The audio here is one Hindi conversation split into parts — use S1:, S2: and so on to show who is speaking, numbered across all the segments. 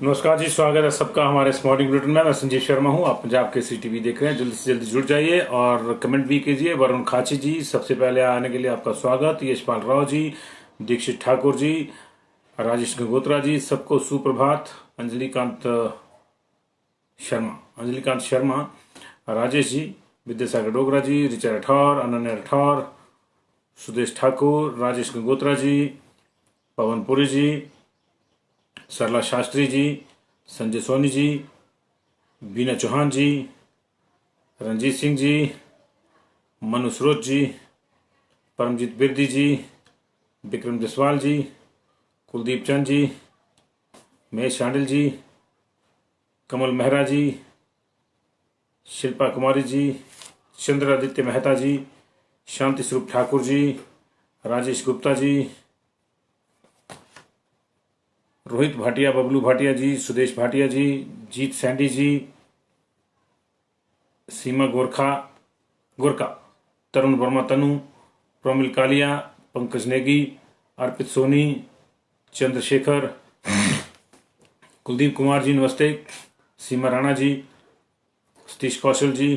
S1: नमस्कार जी, स्वागत है सबका हमारे इस मॉर्निंग बुलेटिन में। मैं संजीव शर्मा हूं। आप पंजाब केसरी टीवी देख रहे हैं। जल्दी से जल्दी जुड़ जाइए और कमेंट भी कीजिए। वरुण खाची जी, सबसे पहले आने के लिए आपका स्वागत। यशपाल राव जी, दीक्षित ठाकुर जी, राजेश गंगोत्रा जी, सबको सुप्रभात। अंजलि कांत शर्मा, राजेश जी, विद्यासागर डोगरा जी, रिचा राठौर, अनन्या राठौर, सुदेश ठाकुर, राजेश गंगोत्रा जी, पवन पुरी जी, सरला शास्त्री जी, संजय सोनी जी, बीना चौहान जी, रंजीत सिंह जी, मनु स्रोत जी, परमजीत बिरदी जी, विक्रम जसवाल जी, कुलदीप चंद जी, महेश शांडिल जी, कमल मेहरा जी, शिल्पा कुमारी जी, चंद्रादित्य मेहता जी, शांति स्वरूप ठाकुर जी, राजेश गुप्ता जी, रोहित भाटिया, बबलू भाटिया जी, सुदेश भाटिया जी, जीत सैंडी जी, सीमा गोरखा, तरुण वर्मा तनु, प्रोमिल कालिया, पंकज नेगी, अर्पित सोनी, चंद्रशेखर, कुलदीप कुमार जी नमस्ते, सीमा राणा जी, सतीश कौशल जी,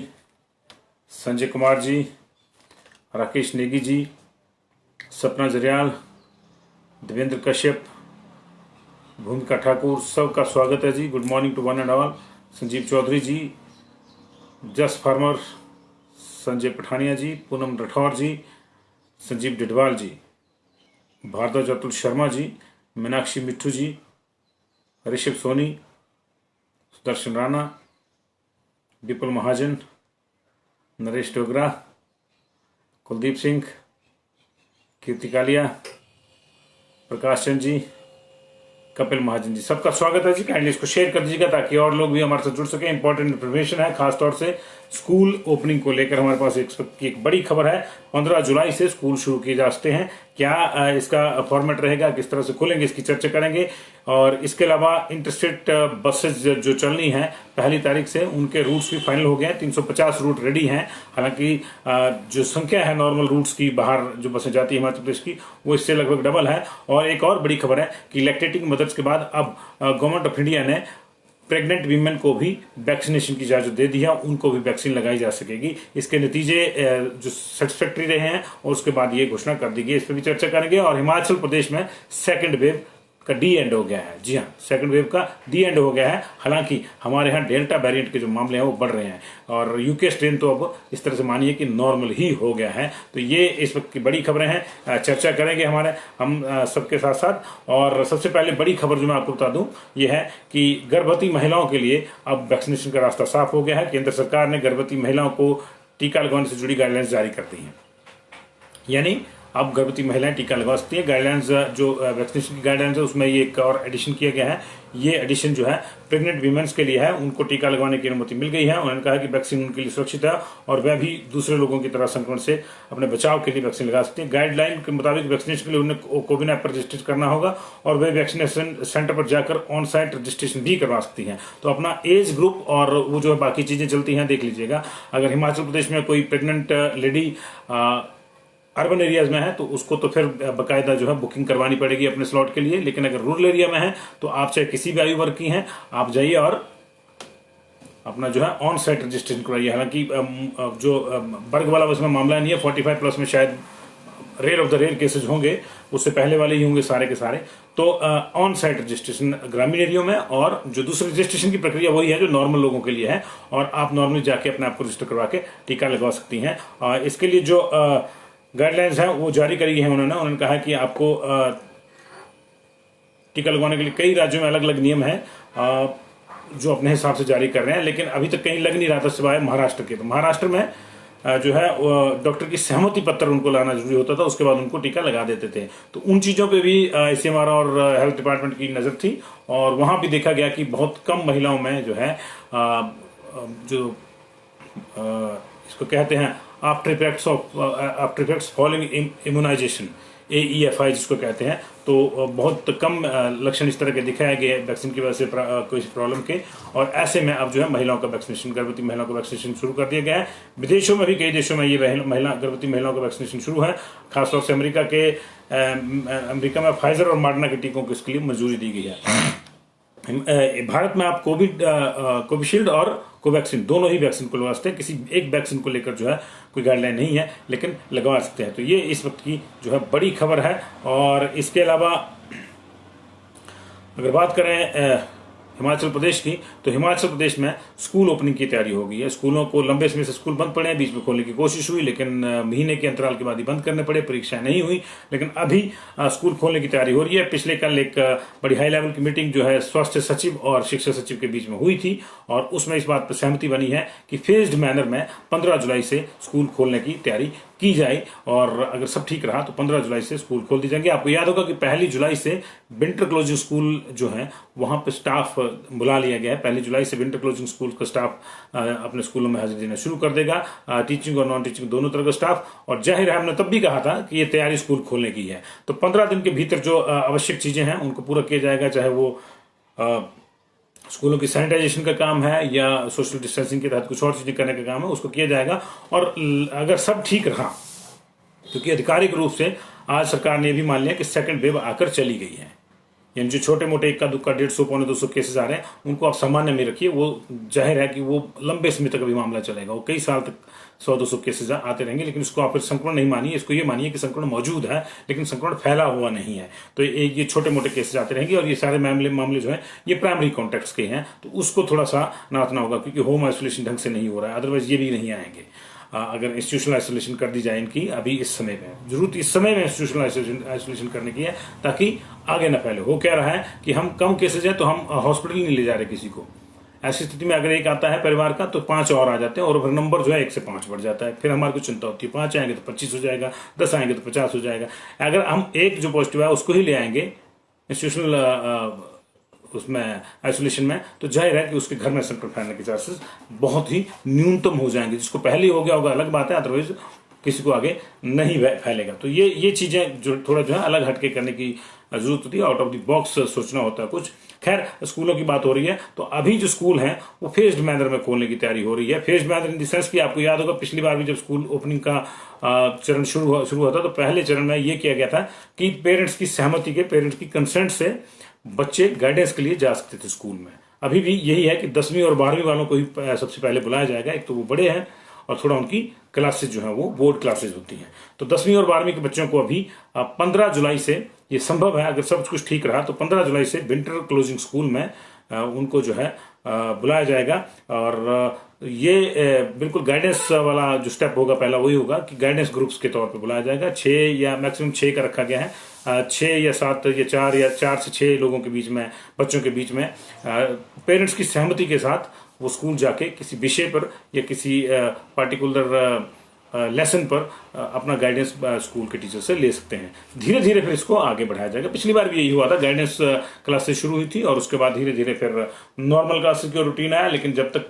S1: संजय कुमार जी, राकेश नेगी जी, सपना जरियाल, देवेंद्र कश्यप, भूमिका ठाकुर, सबका स्वागत है ji. Good morning to one and all. Sanjeev Chaudhary ji, जस फार्मर, संजय पठानिया जी, पूनम राठौर जी, संजीव डिडवाल जी, भारद्वाज अतुल शर्मा जी, मीनाक्षी मिट्ठू जी, ऋषभ सोनी, सुदर्शन राणा, विपुल महाजन, नरेश डोगरा, कुलदीप सिंह, कीर्ति कालिया, प्रकाश चंद जी, कपिल महाजन जी, सबका स्वागत है जी। काइंडली इसको शेयर कर दीजिएगा ताकि और लोग भी हमारे साथ जुड़ सके। इंपॉर्टेंट इन्फॉर्मेशन है, खासतौर से स्कूल ओपनिंग को लेकर हमारे पास एक बड़ी खबर है। 15 जुलाई से स्कूल शुरू किए जा सकते हैं। क्या इसका फॉर्मेट रहेगा, किस तरह से खुलेंगे, इसकी चर्चा करेंगे। और इसके अलावा इंटरस्टेट बसेस जो चलनी है 1 तारीख से, उनके रूट्स भी फाइनल हो गए हैं। 350 रूट रेडी हैं। हालांकि जो संख्या है नॉर्मल रूट्स की, बाहर जो बसें जाती है हिमाचल प्रदेश की, वो इससे लगभग डबल है। और एक और बड़ी खबर है कि लैक्टेटिंग मदर्स के बाद अब गवर्नमेंट ऑफ इंडिया ने प्रेग्नेंट वीमेन को भी वैक्सीनेशन की इजाजत दे दी है। उनको भी वैक्सीन लगाई जा सकेगी। इसके नतीजे जो सेटिस्फैक्टरी रहे हैं और उसके बाद ये घोषणा कर दी गई। इस पर भी चर्चा करेंगे। और हिमाचल प्रदेश में सेकेंड वेव का डी एंड हो गया है। जी हाँ, सेकंड वेव का डी एंड हो गया है। हालांकि हमारे यहाँ डेल्टा वेरिएंट के जो मामले हैं वो बढ़ रहे हैं और यूके स्ट्रेन तो अब इस तरह से मानिए कि नॉर्मल ही हो गया है। तो ये इस वक्त की बड़ी खबरें हैं, चर्चा करेंगे हम सबके साथ साथ। और सबसे पहले बड़ी खबर जो मैं आपको बता दूं ये है कि गर्भवती महिलाओं के लिए अब वैक्सीनेशन का रास्ता साफ हो गया है। केंद्र सरकार ने गर्भवती महिलाओं को टीका लगवाने से जुड़ी गाइडलाइंस जारी कर दी है। यानी अब गर्भवती महिलाएं टीका लगवा सकती है। गाइडलाइंस जो वैक्सीनेशन की गाइडलाइंस है उसमें ये एक और एडिशन किया गया है। ये एडिशन जो है प्रेग्नेंट वीमेंस के लिए है, उनको टीका लगवाने की अनुमति मिल गई है। उन्होंने कहा कि वैक्सीन उनके लिए सुरक्षित है और वह भी दूसरे लोगों की तरह संक्रमण से अपने बचाव के लिए वैक्सीन लगा सकती है। गाइडलाइन के मुताबिक वैक्सीनेशन के लिए उन्हें कोविन ऐप पर रजिस्टर करना होगा और वे वैक्सीनेशन सेंटर पर जाकर ऑन साइट रजिस्ट्रेशन भी करवा सकती हैं। तो अपना एज ग्रुप और वो जो बाकी चीजें चलती हैं देख लीजिएगा। अगर हिमाचल प्रदेश में कोई प्रेग्नेंट लेडी अर्बन एरियाज में है तो उसको तो फिर बकायदा जो है बुकिंग करवानी पड़ेगी अपने स्लॉट के लिए। लेकिन अगर रूरल एरिया में है तो आप चाहे किसी भी आयु वर्ग की हैं, आप जाइए और अपना जो है ऑन साइट रजिस्ट्रेशन करवाइए। हालांकि जो वर्ग वाला उसमें मामला नहीं है, 45 प्लस में शायद rare of the rare cases होंगे, उससे पहले वाले ही होंगे सारे के सारे। तो ऑन साइट रजिस्ट्रेशन ग्रामीण एरिया में, और जो दूसरी रजिस्ट्रेशन की प्रक्रिया वही है जो नॉर्मल लोगों के लिए है और आप नॉर्मली जाके अपने आप को रजिस्टर करवा के टीका लगवा सकती हैं। इसके लिए जो गाइडलाइंस है वो जारी करी है उन्होंने कहा कि आपको टीका लगवाने के लिए कई राज्यों में अलग अलग नियम है जो अपने हिसाब से जारी कर रहे हैं। लेकिन अभी तक कहीं लग नहीं रहा था सिवाय महाराष्ट्र के। तो महाराष्ट्र में जो है डॉक्टर की सहमति पत्र उनको लाना जरूरी होता था, उसके बाद उनको टीका लगा देते थे। तो उन चीजों पे भी ICMR और हेल्थ डिपार्टमेंट की नजर थी और वहां भी देखा गया कि बहुत कम महिलाओं में जो है जो इसको कहते हैं after effects following immunization, AEFI जिसको कहते हैं, तो बहुत कम लक्षण इस तरह के दिखाए गए वैक्सीन की वजह से कोई प्रॉब्लम के। और ऐसे में अब जो है महिलाओं का वैक्सीनेशन, गर्भवती महिलाओं का वैक्सीनेशन शुरू कर दिया गया है। विदेशों में भी कई देशों में ये गर्भवती महिलाओं का वैक्सीनेशन शुरू है। खासतौर से अमेरिका में फाइजर और मॉडर्ना के टीकों को इसके लिए मंजूरी दी गई है। भारत में आप कोविशील्ड और कोवैक्सीन दोनों ही वैक्सीन को लगवा सकते हैं। किसी एक वैक्सीन को लेकर जो है कोई गाइडलाइन नहीं है, लेकिन लगवा सकते हैं। तो ये इस वक्त की जो है बड़ी खबर है। और इसके अलावा अगर बात करें हिमाचल प्रदेश की, तो हिमाचल प्रदेश में स्कूल ओपनिंग की तैयारी हो गई है। स्कूलों को लंबे समय से स्कूल बंद पड़े हैं, बीच में खोलने की कोशिश हुई, लेकिन महीने के अंतराल के बाद ही बंद करने पड़े, परीक्षाएं नहीं हुई। लेकिन अभी स्कूल खोलने की तैयारी हो रही है। पिछले कल एक बड़ी हाई लेवल की मीटिंग जो है स्वास्थ्य सचिव और शिक्षा सचिव के बीच में हुई थी, और उसमें इस बात पर सहमति बनी है कि फेज्ड मैनर में 15 जुलाई से स्कूल खोलने की तैयारी की जाए। और अगर सब ठीक रहा तो 15 जुलाई से स्कूल खोल दी जाएंगे। आपको याद होगा कि 1 जुलाई से विंटर क्लोजिंग स्कूल जो है वहां पे स्टाफ बुला लिया गया है। 1 जुलाई से विंटर क्लोजिंग स्कूल का स्टाफ अपने स्कूलों में हाजिरी देना शुरू कर देगा, टीचिंग और नॉन टीचिंग दोनों तरह का स्टाफ। और जाहिर है, हमने तब भी कहा था कि ये तैयारी स्कूल खोलने की है। तो 15 दिन के भीतर जो आवश्यक चीजें हैं उनको पूरा किया जाएगा, चाहे वो स्कूलों की सैनिटाइजेशन का काम है या सोशल डिस्टेंसिंग के तहत कुछ और चीजें करने का काम है, उसको किया जाएगा। और अगर सब ठीक रहा, क्योंकि आधिकारिक रूप से आज सरकार ने भी मान लिया कि सेकंड वेव आकर चली गई है, यानी जो छोटे मोटे इक्का दुक्का 150 पौने 200 केसेस आ रहे हैं उनको आप सामान्य में रखिए। वो जाहिर है कि वो लंबे समय तक अभी मामला चलेगा, वो कई साल तक 100-200 केसेस आते रहेंगे। लेकिन इसको आप फिर संक्रमण नहीं मानिए, इसको ये मानिए कि संक्रमण मौजूद है लेकिन संक्रमण फैला हुआ नहीं है। तो ये छोटे मोटे केसेस आते रहेंगे, और ये सारे मामले जो है ये प्राइमरी कॉन्टेक्ट के हैं, तो उसको थोड़ा सा नापना होगा, क्योंकि होम आइसोलेशन ढंग से नहीं हो रहा है। अदरवाइज ये भी नहीं आएंगे अगर इंस्टीट्यूशनल आइसोलेशन कर दी जाए इनकी। अभी इस समय में जरूरत इस समय में इंस्टीट्यूशनल आइसोलेशन करने की है, ताकि आगे न फैले। हो क्या रहा है कि हम कम केसेज है तो हम हॉस्पिटल नहीं ले जा रहे किसी को। ऐसी स्थिति में अगर एक आता है परिवार का तो 5 और आ जाते हैं, और फिर नंबर जो है 1 से 5 बढ़ जाता है। फिर हमारे को चिंता होती है, 5 आएंगे तो 25 हो जाएगा, 10 आएंगे तो 50 हो जाएगा। अगर हम एक जो पॉजिटिव है उसको ही ले आएंगे इंस्टीट्यूशनल उसमें आइसोलेशन में, तो जाहिर है कि उसके घर में संक्रमण फैलने के चांसेस बहुत ही न्यूनतम हो जाएंगे। जिसको पहले हो गया होगा अलग बात है, अदरवाइज किसी को आगे नहीं फैलेगा। तो ये चीजें जो थोड़ा जो है अलग हटके करने की जरूरत होती है, आउट ऑफ द बॉक्स सोचना होता है कुछ। खैर, स्कूलों की बात हो रही है, तो अभी जो स्कूल हैं वो फेज्ड मैनर में खोलने की तैयारी हो रही है। Phased manner in the sense कि आपको याद होगा पिछली बार भी जब स्कूल ओपनिंग का चरण शुरू हुआ था, तो पहले चरण में ये किया गया था कि पेरेंट्स की सहमति के, पेरेंट्स की कंसेंट से बच्चे गाइडेंस के लिए जा सकते थे स्कूल में। अभी भी यही है कि 10वीं और 12वीं वालों को ही सबसे पहले बुलाया जाएगा। एक तो वो बड़े हैं और थोड़ा उनकी क्लासेस जो है वो बोर्ड क्लासेस होती हैं। तो 10वीं और 12वीं के बच्चों को अभी 15 जुलाई से ये संभव है, अगर सब कुछ ठीक रहा तो 15 जुलाई से विंटर क्लोजिंग स्कूल में उनको जो है बुलाया जाएगा। और ये बिल्कुल गाइडेंस वाला जो स्टेप होगा पहला वही होगा कि गाइडेंस ग्रुप्स के तौर पे बुलाया जाएगा। 6 या मैक्सिमम 6 का रखा गया है, 6 या 7 या 4 से 6 लोगों के बीच में, बच्चों के बीच में पेरेंट्स की सहमति के साथ वो स्कूल जाके किसी विषय पर या किसी पार्टिकुलर लेसन पर अपना गाइडेंस स्कूल के टीचर से ले सकते हैं। धीरे धीरे फिर इसको आगे बढ़ाया जाएगा। पिछली बार भी यही हुआ था, गाइडेंस क्लासेस शुरू हुई थी और उसके बाद धीरे धीरे फिर नॉर्मल क्लासेस की रूटीन आया। लेकिन जब तक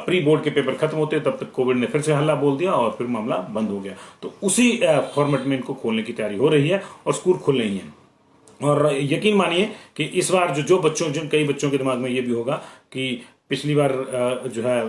S1: प्री बोर्ड के पेपर खत्म होते तब तक कोविड ने फिर से हल्ला बोल दिया और फिर मामला बंद हो गया। तो उसी फॉर्मेट में इनको खोलने की तैयारी हो रही है और स्कूल खुलने ही है। और यकीन मानिए कि इस बार जो बच्चों, जिन कई बच्चों के दिमाग में ये भी होगा कि पिछली बार जो है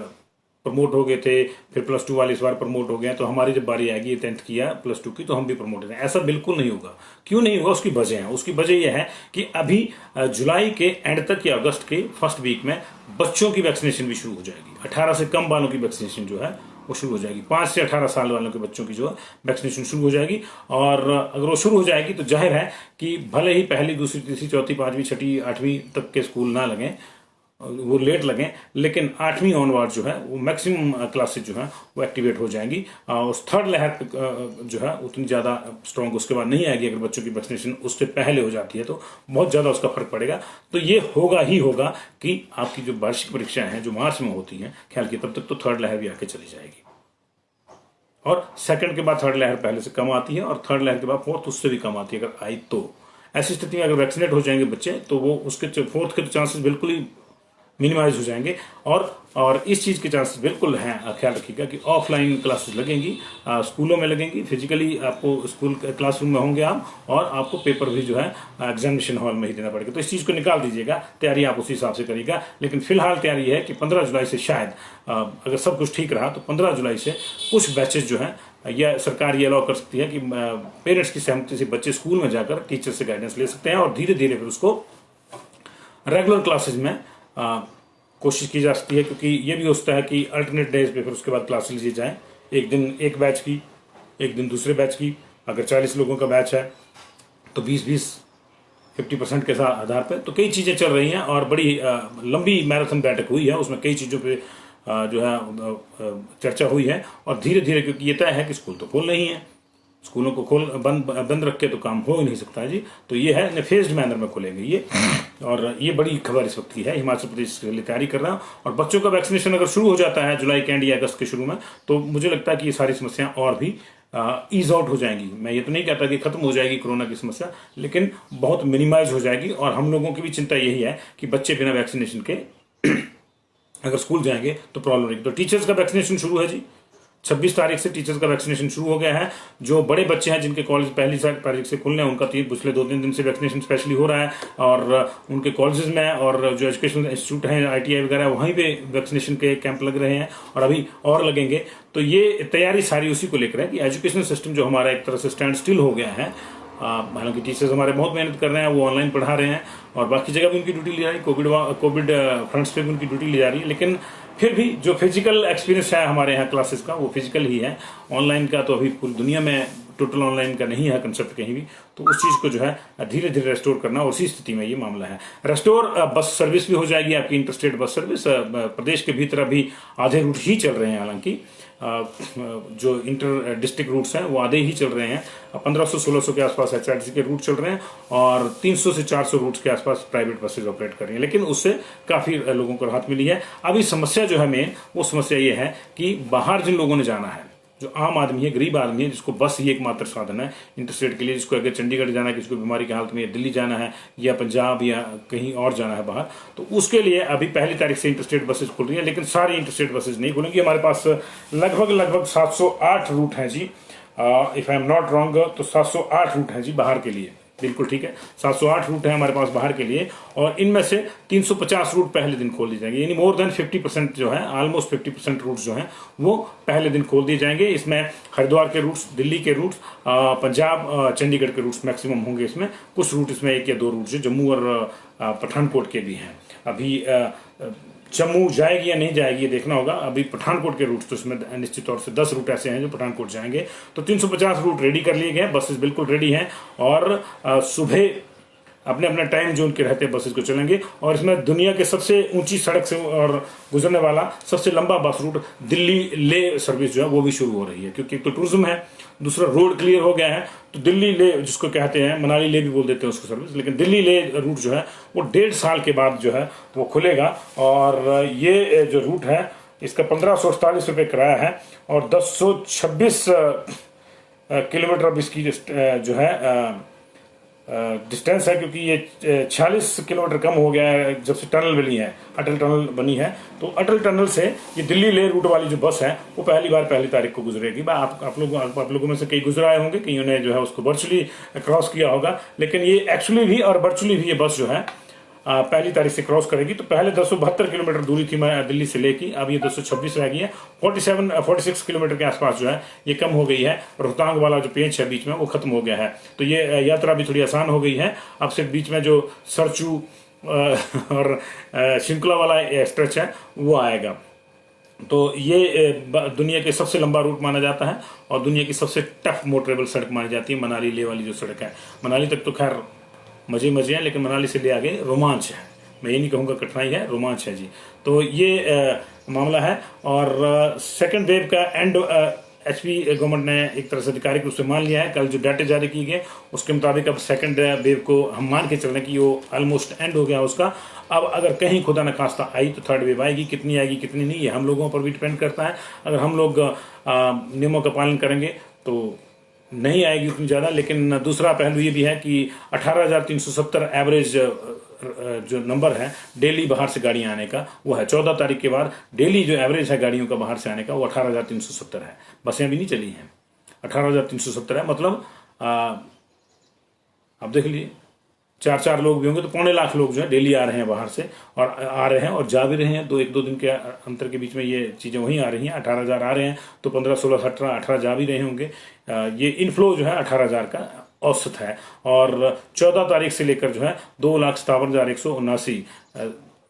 S1: प्रमोट हो गए थे, फिर +2 वाले इस बार प्रमोट हो गए, तो हमारी जब बारी आएगी 10th की या +2 की तो हम भी प्रमोट हैं। ऐसा बिल्कुल नहीं होगा। क्यों नहीं होगा? उसकी वजह है। उसकी वजह यह है कि अभी जुलाई के एंड तक या अगस्त के फर्स्ट वीक में बच्चों की वैक्सीनेशन भी शुरू हो जाएगी। 18 से कम वालों की वैक्सीनेशन जो है वो शुरू हो जाएगी। 5 से 18 साल वालों के बच्चों की जो है वैक्सीनेशन शुरू हो जाएगी। और अगर वो शुरू हो जाएगी तो जाहिर है कि भले ही पहली, दूसरी, तीसरी, चौथी, 5वीं, 6वीं, 8वीं तक के स्कूल ना लगें, वो लेट लगें, लेकिन 8वीं ऑनवर्ड जो है वो मैक्सिमम क्लासेज जो है वो एक्टिवेट हो जाएंगी। और थर्ड लहर जो है उतनी ज़्यादा स्ट्रॉन्ग उसके बाद नहीं आएगी। अगर बच्चों की वैक्सीनेशन उससे पहले हो जाती है तो बहुत ज़्यादा उसका फर्क पड़ेगा। तो ये होगा ही होगा कि आपकी जो वार्षिक परीक्षाएं हैं जो मार्च में होती हैं, ख्याल की तब तक तो थर्ड लहर भी आके चली जाएगी। और सेकंड के बाद थर्ड लहर पहले से कम आती है और थर्ड लहर के बाद फोर्थ उससे भी कम आती है अगर आई तो। ऐसी स्थिति में अगर वैक्सीनेट हो जाएंगे बच्चे तो वो उसके फोर्थ के तो चांसेस बिल्कुल ही मिनिमाइज हो जाएंगे। और इस चीज़ के चांसेस बिल्कुल हैं। ख्याल रखिएगा कि ऑफलाइन क्लासेस लगेंगी, स्कूलों में लगेंगी, फिजिकली आपको स्कूल क्लासरूम में होंगे आप, और आपको पेपर भी जो है एग्जामिनेशन हॉल में ही देना पड़ेगा। तो इस चीज़ को निकाल दीजिएगा, तैयारी आप उसी हिसाब से करिएगा। लेकिन फिलहाल तैयारी है कि 15 जुलाई से शायद, अगर सब कुछ ठीक रहा तो 15 जुलाई से कुछ बैचेस जो हैं या सरकार ये अलाउ कर सकती है कि पेरेंट्स की सहमति से बच्चे स्कूल में जाकर टीचर से गाइडेंस ले सकते हैं और धीरे धीरे फिर उसको रेगुलर क्लासेज में कोशिश की जा सकती है, क्योंकि ये भी होता है कि अल्टरनेट डेज पे फिर उसके बाद क्लास लीजिए जाए, एक दिन एक बैच की, एक दिन दूसरे बैच की। अगर 40 लोगों का बैच है तो 20-20 50% के साथ आधार पर तो कई चीज़ें चल रही हैं, और बड़ी लंबी मैराथन बैठक हुई है, उसमें कई चीज़ों पे जो है चर्चा हुई है। और धीरे धीरे, क्योंकि ये तय है कि स्कूल तो खोल नहीं है, स्कूलों को बंद रख के तो काम हो ही नहीं सकता है जी। तो ये है फेज्ड मैनर में खुलेंगे ये, और ये बड़ी खबर इस वक्त की है। हिमाचल प्रदेश इसके लिए तैयारी कर रहा है, और बच्चों का वैक्सीनेशन अगर शुरू हो जाता है जुलाई के एंड या अगस्त के शुरू में, तो मुझे लगता है कि ये सारी समस्याएं और भी ईज आउट हो जाएंगी। मैं ये तो नहीं कहता कि खत्म हो जाएगी कोरोना की समस्या, लेकिन बहुत मिनिमाइज हो जाएगी। और हम लोगों की भी चिंता यही है कि बच्चे बिना वैक्सीनेशन के अगर स्कूल जाएंगे तो प्रॉब्लम रहेगी। तो टीचर्स का वैक्सीनेशन शुरू है जी, 26 तारीख से टीचर्स का वैक्सीनेशन शुरू हो गया है। जो बड़े बच्चे हैं जिनके कॉलेज पहली तारीख से खुलने हैं, उनका पिछले 2-3 दिन से वैक्सीनेशन स्पेशली हो रहा है, और उनके कॉलेजेस में और जो एजुकेशनल इंस्टीट्यूट हैं, ITI वगैरह, वहीं पे वैक्सीनेशन के कैंप लग रहे हैं, और अभी और लगेंगे। तो ये तैयारी सारी उसी को लेकर है कि एजुकेशनल सिस्टम जो हमारा एक तरह से स्टैंड स्टिल हो गया है। हालांकि टीचर्स हमारे बहुत मेहनत कर रहे हैं, वो ऑनलाइन पढ़ा रहे हैं, और बाकी जगह भी उनकी ड्यूटी ली जा रही है, कोविड फ्रंट्स पे भी उनकी ड्यूटी ली जा रही है। लेकिन फिर भी जो फिजिकल एक्सपीरियंस है हमारे यहाँ क्लासेस का, वो फिजिकल ही है। ऑनलाइन का तो अभी पूरी दुनिया में टोटल ऑनलाइन का नहीं है कंसेप्ट कहीं भी। तो उस चीज को जो है धीरे धीरे रेस्टोर करना, उसी स्थिति में ये मामला है। रेस्टोर बस सर्विस भी हो जाएगी आपकी, इंटरस्टेट बस सर्विस। प्रदेश के भीतर अभी आधे रूट ही चल रहे हैं, हालांकि जो इंटर डिस्ट्रिक्ट रूट्स हैं वो आधे ही चल रहे हैं। 1500-1600 के आसपास HRTC के रूट चल रहे हैं, और 300 से 400 रूट्स के आसपास प्राइवेट बसेज ऑपरेट कर रही हैं। लेकिन उससे काफी लोगों को राहत मिली है। अभी समस्या जो है मेन, वो समस्या ये है कि बाहर जिन लोगों ने जाना है, जो आम आदमी है, गरीब आदमी है, जिसको बस ही एकमात्र साधन है इंटरस्टेट के लिए, जिसको अगर चंडीगढ़ जाना है, किसी को बीमारी की हालत में, या दिल्ली जाना है, या पंजाब या कहीं और जाना है बाहर, तो उसके लिए अभी पहली तारीख से इंटरस्टेट बसेज खुल रही है। लेकिन सारी इंटरस्टेट बसेज नहीं खुलेंगी। हमारे पास लगभग 708 रूट हैं जी, if I am not wrong, तो 708 रूट हैं जी बाहर के लिए। बिल्कुल ठीक है, 708 रूट है हमारे पास बाहर के लिए, और इनमें से 350 रूट पहले दिन खोल दिए जाएंगे। यानी मोर देन 50% जो है, ऑलमोस्ट 50% रूट्स जो हैं वो पहले दिन खोल दिए जाएंगे। इसमें हरिद्वार के रूट्स, दिल्ली के रूट्स, पंजाब, चंडीगढ़ के रूट्स मैक्सिमम होंगे इसमें। कुछ रूट इसमें 1 या 2 रूट जो जम्मू और पठानकोट के भी हैं। अभी जम्मू जाएगी या नहीं जाएगी ये देखना होगा। अभी पठानकोट के रूट तो इसमें निश्चित तौर से 10 रूट ऐसे हैं जो पठानकोट जाएंगे। तो 350 रूट रेडी कर लिए गए, बसेस बिल्कुल रेडी हैं, और सुबह अपने अपने टाइम जोन के रहते बसेस को चलेंगे। और इसमें दुनिया के सबसे ऊंची सड़क से और गुजरने वाला सबसे लंबा बस रूट दिल्ली ले सर्विस जो है वो भी शुरू हो रही है, क्योंकि एक तो टूरिज्म है, दूसरा रोड क्लियर हो गया है। तो दिल्ली ले, जिसको कहते हैं, मनाली ले भी बोल देते हैं उसको सर्विस, लेकिन दिल्ली ले रूट जो है वो 1.5 साल के बाद जो है वो खुलेगा। और ये जो रूट है इसका 1548 रुपये किराया है, और 1026 किलोमीटर अब इसकी जो है डिस्टेंस है, क्योंकि ये 46 किलोमीटर कम हो गया है जब से टनल बनी है, अटल टनल बनी है। तो अटल टनल से ये दिल्ली ले रूट वाली जो बस है वो पहली बार पहली तारीख को गुजरेगी। आप लोगों में से कई गुजरा आए होंगे, कईयों ने जो है उसको वर्चुअली क्रॉस किया होगा, लेकिन ये एक्चुअली भी और वर्चुअली भी ये बस जो है पहली तारीख से क्रॉस करेगी। तो पहले 272 किलोमीटर दूरी थी दिल्ली से लेके, अब ये 226 रह गई है। 46 किलोमीटर के आसपास जो है ये कम हो गई है। रोहतांग वाला जो पेंच है बीच में वो खत्म हो गया है, तो ये यात्रा भी थोड़ी आसान हो गई है। अब सिर्फ बीच में जो सरचू और श्रृंखला वाला स्ट्रेच है वो आएगा। तो ये दुनिया के सबसे लंबा रूट माना जाता है, और दुनिया की सबसे टफ मोटरेबल सड़क मानी जाती है मनाली ले वाली जो सड़क है। मनाली तक तो खैर मजे हैं, लेकिन मनाली से ले आगे रोमांच है। मैं ये नहीं कहूँगा कठिनाई है, रोमांच है जी। तो ये मामला है। और सेकंड वेव का एंड HP गवर्नमेंट ने एक तरह से आधिकारिक रूप से मान लिया है। कल जो डाटे जारी किए गए उसके मुताबिक अब सेकंड वेव को हम मान के चल रहे हैं कि वो ऑलमोस्ट एंड हो गया उसका। अब अगर कहीं खुदा न खास्ता आई तो थर्ड वेव आएगी, कितनी आएगी कितनी नहीं, ये हम लोगों पर भी डिपेंड करता है। अगर हम लोग नियमों का पालन करेंगे तो नहीं आएगी उतनी ज़्यादा। लेकिन दूसरा पहलू ये भी है कि 18,370 एवरेज जो नंबर है डेली बाहर से गाड़ियां आने का वो है। 14 तारीख के बाद डेली जो एवरेज है गाड़ियों का बाहर से आने का वो 18,370 है। बसें भी नहीं चली हैं, 18,370 है। मतलब आप देख लीजिए 4 लोग भी होंगे तो 2.25 लाख लोग जो है डेली आ रहे हैं बाहर से, और आ रहे हैं और जा भी रहे हैं। 1-2 दिन के अंतर के बीच में ये चीज़ें वहीं आ रही हैं। 18,000 आ रहे हैं तो 15, 16, 17, 18 जा भी रहे होंगे। ये इनफ्लो जो है 18,000 का औसत है। और 14 तारीख से लेकर जो है 2,57,179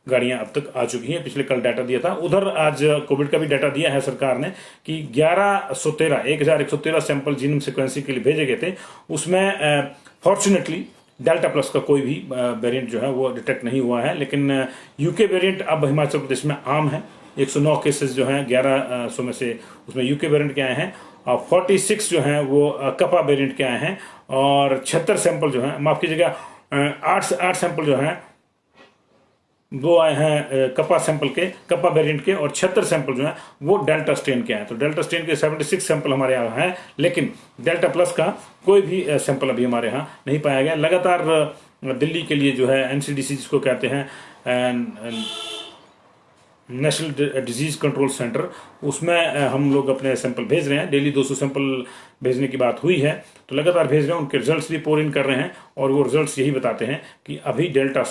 S1: गाड़ियां अब तक आ चुकी हैं। पिछले कल डाटा दिया था। उधर आज कोविड का भी डाटा दिया है सरकार ने कि 1113 सैंपल जीनोम सिक्वेंसिंग के लिए भेजे गए थे। उसमें फॉर्चुनेटली डेल्टा प्लस का कोई भी वेरिएंट जो है वो डिटेक्ट नहीं हुआ है, लेकिन यूके वेरिएंट अब हिमाचल प्रदेश में आम है। 109 केसेस जो हैं 1100 में से उसमें यूके वेरिएंट के आए हैं, और 46 जो हैं वो कपा वेरिएंट के आए हैं, और 76 सैंपल जो हैं, माफ कीजिएगा, 8 सैंपल जो हैं वो आए हैं कपा सैंपल के, कपा वेरिएंट के, और 76 सैंपल जो हैं वो डेल्टा स्ट्रेन के हैं। तो डेल्टा स्ट्रेन के 76 सैंपल हमारे यहाँ हैं, लेकिन डेल्टा प्लस का कोई भी सैंपल अभी हमारे यहाँ नहीं पाया गया। लगातार दिल्ली के लिए जो है एनसीडीसी जिसको कहते हैं, नेशनल डिजीज कंट्रोल सेंटर, उसमें हम लोग अपने सैंपल भेज रहे हैं। डेली 200 सैंपल भेजने की बात हुई है, तो लगातार भेज रहे हैं। उनके रिजल्ट्स भी पोर इन कर रहे हैं, और वो रिजल्ट्स यही बताते हैं कि अभी डेल्टा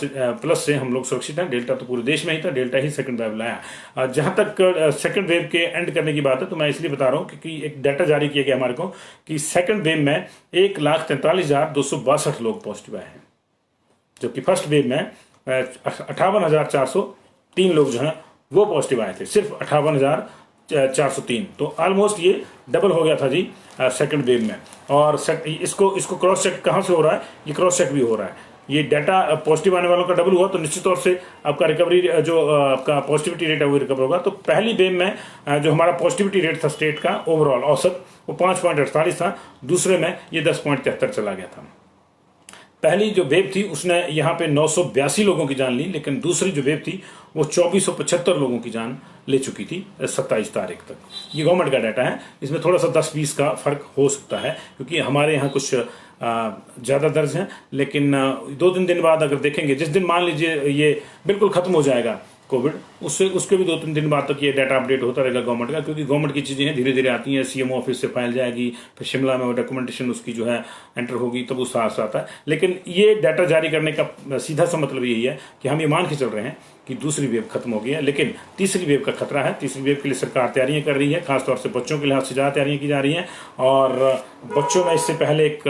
S1: प्लस से हम लोग सुरक्षित हैं। डेल्टा तो पूरे देश में ही था, डेल्टा ही सेकंड वेव लाया। जहां तक सेकंड वेव के एंड करने की बात है, तो मैं इसलिए बता रहा हूं क्योंकि एक डाटा जारी किया गया हमारे को कि सेकंड वेव में 1,43,262 लोग पॉजिटिव आए हैं, जबकि फर्स्ट वेव में 58,403 लोग जो हैं वो पॉजिटिव आए थे, सिर्फ 58,403। तो ऑलमोस्ट ये डबल हो गया था जी सेकंड वेव में। और इसको क्रॉस चेक कहाँ से हो रहा है? ये क्रॉस चेक भी हो रहा है। ये डाटा पॉजिटिव आने वालों का डबल हुआ तो निश्चित तौर से आपका रिकवरी जो आपका पॉजिटिविटी रेट है वो रिकवर होगा। तो पहली वेव में जो हमारा पॉजिटिविटी रेट था स्टेट का ओवरऑल औसत वो 5.48 था, दूसरे में ये 10.73 चला गया था। पहली जो वेव थी उसने यहाँ पे 982 लोगों की जान ली, लेकिन दूसरी जो वेव थी वो 2475 लोगों की जान ले चुकी थी 27 तारीख तक। ये गवर्नमेंट का डाटा है, इसमें थोड़ा सा 10-20 का फर्क हो सकता है क्योंकि हमारे यहाँ कुछ ज़्यादा दर्ज हैं, लेकिन 2-3 दिन बाद अगर देखेंगे, जिस दिन मान लीजिए ये बिल्कुल खत्म हो जाएगा कोविड, उसके भी 2-3 दिन बाद तक ये डाटा अपडेट होता रहेगा गवर्नमेंट का, क्योंकि गवर्नमेंट की चीज़ें हैं धीरे धीरे आती हैं। सीएमओ ऑफिस से फाइल जाएगी, फिर शिमला में वो डॉक्यूमेंटेशन उसकी जो है एंटर होगी, तब उस साथ आता है। लेकिन ये डाटा जारी करने का सीधा सा मतलब यही है कि हम ये मान के चल रहे हैं कि दूसरी वेव खत्म हो गई है, लेकिन तीसरी वेव का खतरा है। तीसरी वेव के लिए सरकार तैयारियां कर रही है, खासतौर से बच्चों के लिहाज से ज़्यादा तैयारियां की जा रही हैं। और बच्चों में इससे पहले एक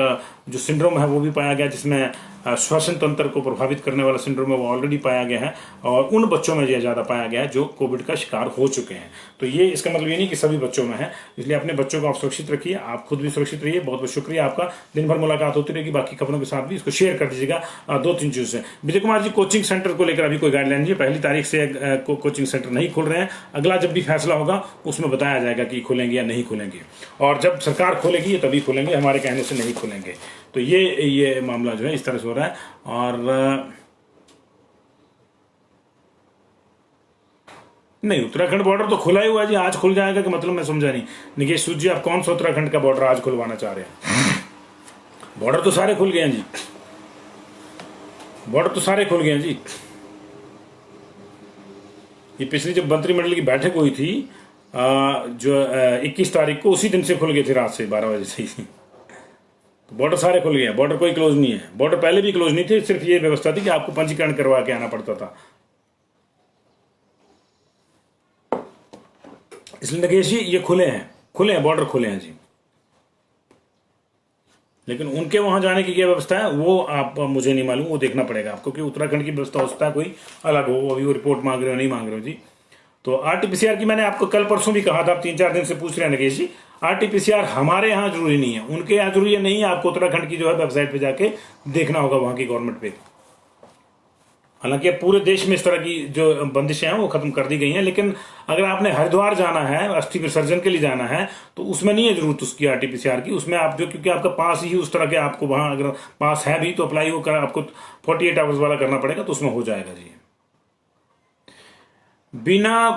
S1: जो सिंड्रोम है वो भी पाया गया, जिसमें श्वसन तंत्र को प्रभावित करने वाला सिंड्रोम है वो ऑलरेडी पाया गया है, और उन बच्चों में यह ज़्यादा पाया गया है जो कोविड का शिकार हो चुके हैं। तो ये इसका मतलब ये नहीं कि सभी बच्चों में है, इसलिए अपने बच्चों को आप सुरक्षित रखिए, आप खुद भी सुरक्षित रहिए। बहुत बहुत शुक्रिया आपका। दिन भर मुलाकात होती रहेगी, बाकी खबरों के साथ भी इसको शेयर कर दीजिएगा। 2-3 चीज़ से विजय कुमार जी, कोचिंग सेंटर को लेकर अभी कोई गाइडलाइन नहीं है। पहली तारीख से कोचिंग सेंटर नहीं खुल रहे हैं, अगला जब भी फैसला होगा उसमें बताया जाएगा कि खुलेंगे या नहीं खुलेंगे, और जब सरकार खोलेगी तभी खुलेंगे, हमारे कहने से नहीं खुलेंगे। तो ये मामला जो है इस तरह से हो रहा है। और नहीं, उत्तराखंड बॉर्डर तो खुला ही हुआ है जी, आज खुल जाएगा कि मतलब मैं समझा नहीं। निकेश सूद जी, आप कौन सा उत्तराखंड का बॉर्डर आज खुलवाना चाह रहे हैं? बॉर्डर तो सारे खुल गए हैं जी, बॉर्डर तो सारे खुल गए हैं जी। ये पिछली जब मंत्रिमंडल की बैठक हुई थी जो 21 तारीख को, उसी दिन से खुल गए थे, रात से 12 बजे से ही। तो बॉर्डर सारे खुल गए हैं, बॉर्डर कोई क्लोज नहीं है। बॉर्डर पहले भी क्लोज नहीं थे, सिर्फ ये व्यवस्था थी कि आपको पंजीकरण करवा के आना पड़ता था। इसलिए नगेश जी ये खुले हैं बॉर्डर खुले हैं जी, लेकिन उनके वहां जाने की क्या व्यवस्था है वो आप मुझे नहीं मालूम, वो देखना पड़ेगा आपको कि उत्तराखंड की व्यवस्था हो सकता है कोई अलग हो। अभी वो रिपोर्ट मांग रहे हो नहीं मांग रहे हो जी। तो आरटीपीसीआर की मैंने आपको कल परसों भी कहा था, आप 3-4 दिन से पूछ रहे हैं नगेश जी। आरटीपीसीआर हमारे यहाँ जरूरी नहीं है, उनके यहाँ जरूरी नहीं है। आपको उत्तराखंड की जो है वेबसाइट पे जाके देखना होगा वहां की गवर्नमेंट पे। हालांकि पूरे देश में इस तरह की जो बंदिशें हैं वो खत्म कर दी गई हैं, लेकिन अगर आपने हरिद्वार जाना है, अस्थि विसर्जन के लिए जाना है, तो उसमें नहीं है जरूरत उसकी आरटीपीसीआर की। उसमें आप जो, क्योंकि आपका पास ही उस तरह के, आपको वहां अगर पास है भी तो अप्लाई वो कर, आपको 48 आवर्स वाला करना पड़ेगा, तो उसमें हो जाएगा जी। बिना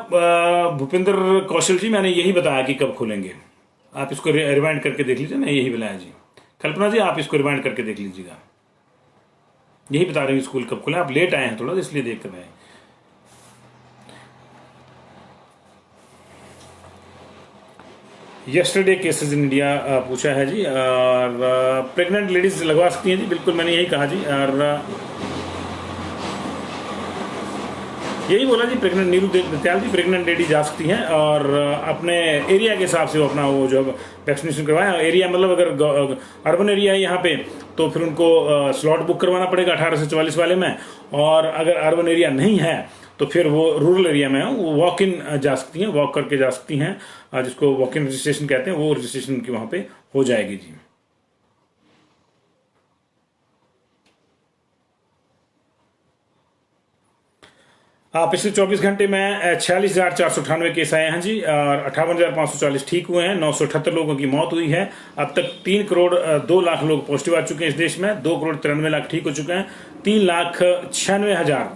S1: भूपेंद्र कौशल जी, मैंने यही बताया कि कब खुलेंगे, आप इसको रिवाइंड करके देख लीजिए ना, यही बताया जी। कल्पना जी, आप इसको रिवाइंड करके देख लीजिएगा, यही बता रहे हैं स्कूल कब खुले। आप लेट आए हैं थोड़ा, इसलिए देख कर आए। यस्टरडे केसेस इन इंडिया पूछा है जी, और प्रेग्नेंट लेडीज लगवा सकती हैं जी, बिल्कुल मैंने यही कहा जी। और यही बोला जी, प्रेग्नेंट नीरू दत्याल जी प्रेग्नेंट लेडी जा सकती हैं और अपने एरिया के हिसाब से वो अपना वो जो वैक्सीनेशन करवाएं। एरिया मतलब अगर अर्बन एरिया है यहाँ पे तो फिर उनको स्लॉट बुक करवाना पड़ेगा 18 से 44 वाले में, और अगर अर्बन एरिया नहीं है तो फिर वो रूरल एरिया में वो वॉक इन जा सकती हैं, वॉक करके जा सकती हैं, जिसको वॉक इन रजिस्ट्रेशन कहते हैं, वो रजिस्ट्रेशन उनकी वहाँ पे हो जाएगी जी। पिछले 24 घंटे में 46,498 केस आए हैं जी, और 58,540 ठीक हुए हैं। 978 लोगों की मौत हुई है। अब तक 3 करोड़ 2 लाख लोग पॉजिटिव आ चुके हैं इस देश में। 2 करोड़ 93 लाख ठीक हो चुके हैं। 3,96,000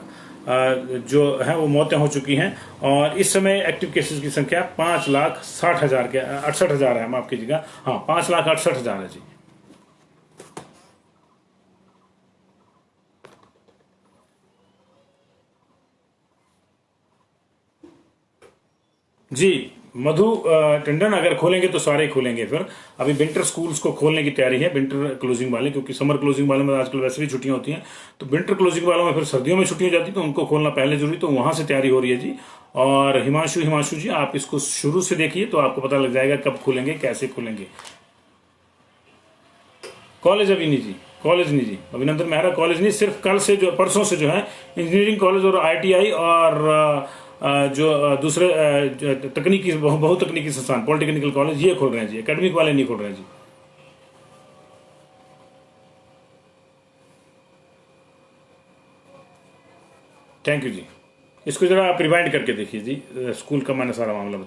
S1: जो है वो मौतें हो चुकी हैं, और इस समय एक्टिव केसेस की संख्या 5,60,000 के 68,000 है, माफ कीजिएगा, हाँ 5,68,000 है जी। जी मधु टंडन, अगर खोलेंगे तो सारे खोलेंगे। फिर अभी विंटर स्कूल्स को खोलने की तैयारी है, विंटर क्लोजिंग वाले, क्योंकि समर क्लोजिंग वाले में आजकल वैसे भी छुट्टियां होती हैं, तो विंटर क्लोजिंग वालों में फिर सर्दियों में छुट्टी हो जाती है, तो उनको खोलना पहले जरूरी, तो वहां से तैयारी हो रही है जी। और हिमांशु जी आप इसको शुरू से देखिए तो आपको पता लग जाएगा कब खुलेंगे, कैसे खुलेंगे। कॉलेज अभी नहीं जी, कॉलेज नहीं जी, अभिनंदन मेहरा कॉलेज नहीं, सिर्फ कल से जो परसों से जो है इंजीनियरिंग कॉलेज और ITI और जो दूसरे तकनीकी बहुतकनीकी संस्थान पॉलिटेक्निकल कॉलेज ये खोल रहे हैं जी, एकेडमिक वाले नहीं खोल रहे हैं जी। थैंक यू जी। इसको जरा आप रिवाइंड करके देखिए जी, स्कूल का मैंने सारा मामला